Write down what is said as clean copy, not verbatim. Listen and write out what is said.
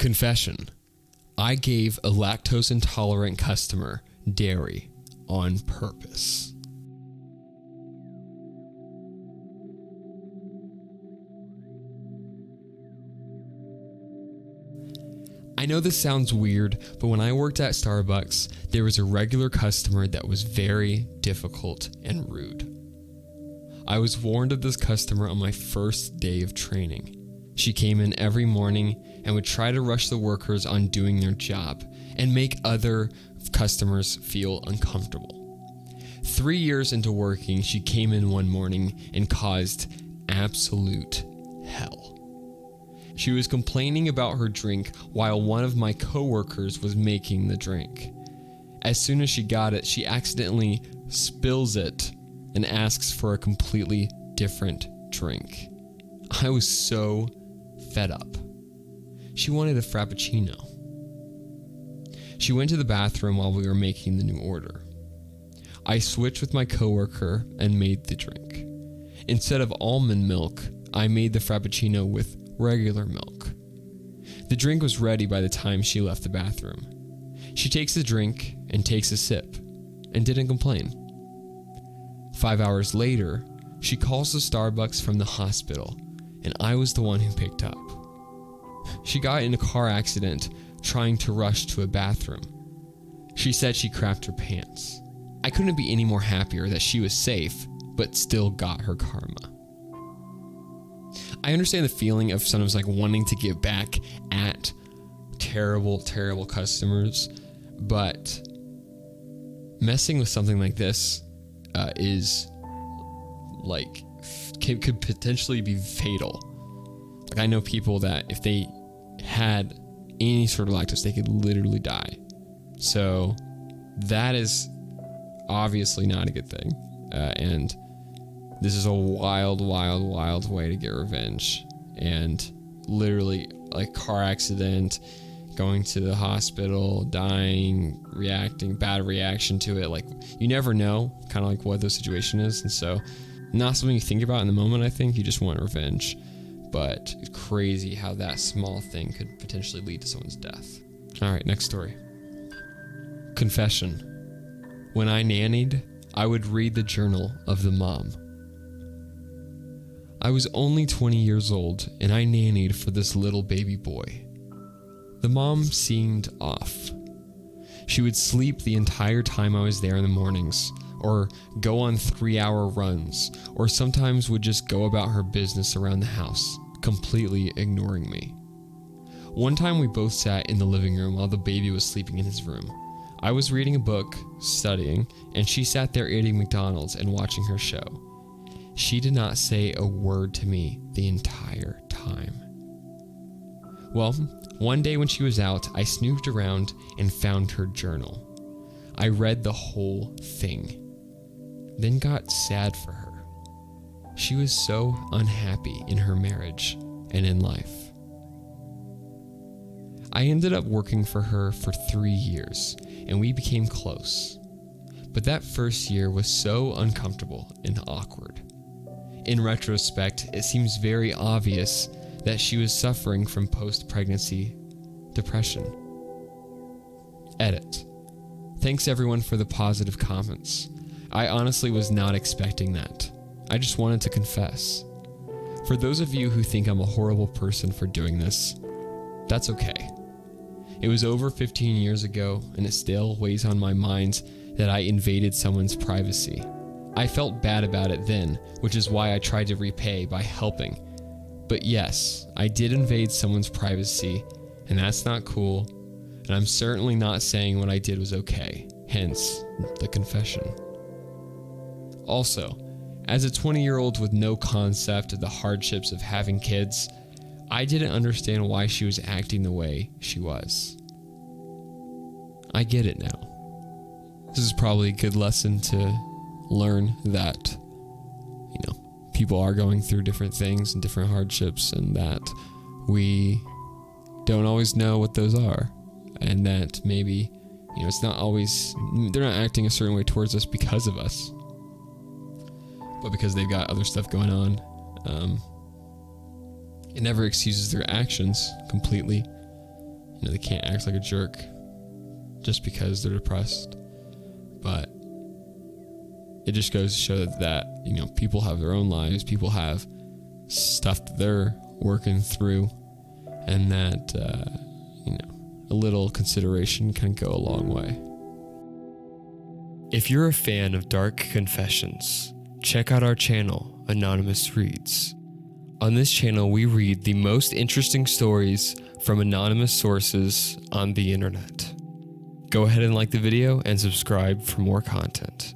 Confession. I gave a lactose intolerant customer dairy on purpose. I know this sounds weird, but when I worked at Starbucks, there was a regular customer that was very difficult and rude. I was warned of this customer on my first day of training. She came in every morning and would try to rush the workers on doing their job and make other customers feel uncomfortable. 3 years into working, she came in one morning and caused absolute hell. She was complaining about her drink while one of my coworkers was making the drink. As soon as she got it, she accidentally spills it and asks for a completely different drink. I was so fed up. She wanted a frappuccino. She went to the bathroom while we were making the new order. I switched with my coworker and made the drink. Instead of almond milk, I made the frappuccino with regular milk. The drink was ready by the time she left the bathroom. She takes the drink and takes a sip and didn't complain. 5 hours later, she calls the Starbucks from the hospital, and I was the one who picked up. She got in a car accident trying to rush to a bathroom. She said she crapped her pants. I couldn't be any more happier that she was safe, but still got her karma. I understand the feeling of sometimes like wanting to give back at terrible, terrible customers, but messing with something like this is like could potentially be fatal. Like I know people that if they had any sort of lactose, they could literally die. So that is obviously not a good thing, and this is a wild, wild, wild way to get revenge. And literally, like car accident, going to the hospital, dying, reacting, bad reaction to it. Like you never know kind of like what the situation is. And so not something you think about in the moment. I think you just want revenge, but it's crazy how that small thing could potentially lead to someone's death. All right, next story. Confession. When I nannied, I would read the journal of the mom. I was only 20 years old and I nannied for this little baby boy. The mom seemed off. She would sleep the entire time I was there in the mornings, or go on 3-hour runs, or sometimes would just go about her business around the house, completely ignoring me. One time we both sat in the living room while the baby was sleeping in his room. I was reading a book, studying, and she sat there eating McDonald's and watching her show. She did not say a word to me the entire time. Well, one day when she was out, I snooped around and found her journal. I read the whole thing, then got sad for her. She was so unhappy in her marriage and in life. I ended up working for her for 3 years, and we became close. But that first year was so uncomfortable and awkward. In retrospect, it seems very obvious that she was suffering from post-pregnancy depression. Edit. Thanks everyone for the positive comments. I honestly was not expecting that. I just wanted to confess. For those of you who think I'm a horrible person for doing this, that's okay. It was over 15 years ago, and it still weighs on my mind that I invaded someone's privacy. I felt bad about it then, which is why I tried to repay by helping. But yes, I did invade someone's privacy, and that's not cool, and I'm certainly not saying what I did was okay, hence the confession. Also, as a 20-year-old with no concept of the hardships of having kids, I didn't understand why she was acting the way she was. I get it now. This is probably a good lesson to learn that, people are going through different things and different hardships, and that we don't always know what those are, and that maybe, it's not always, they're not acting a certain way towards us because of us, but because they've got other stuff going on. It never excuses their actions completely, they can't act like a jerk just because they're depressed. But it just goes to show that people have their own lives, people have stuff that they're working through, and that a little consideration can go a long way. If you're a fan of dark confessions, check out our channel, Anonymous Reads. On this channel, we read the most interesting stories from anonymous sources on the internet. Go ahead and like the video and subscribe for more content.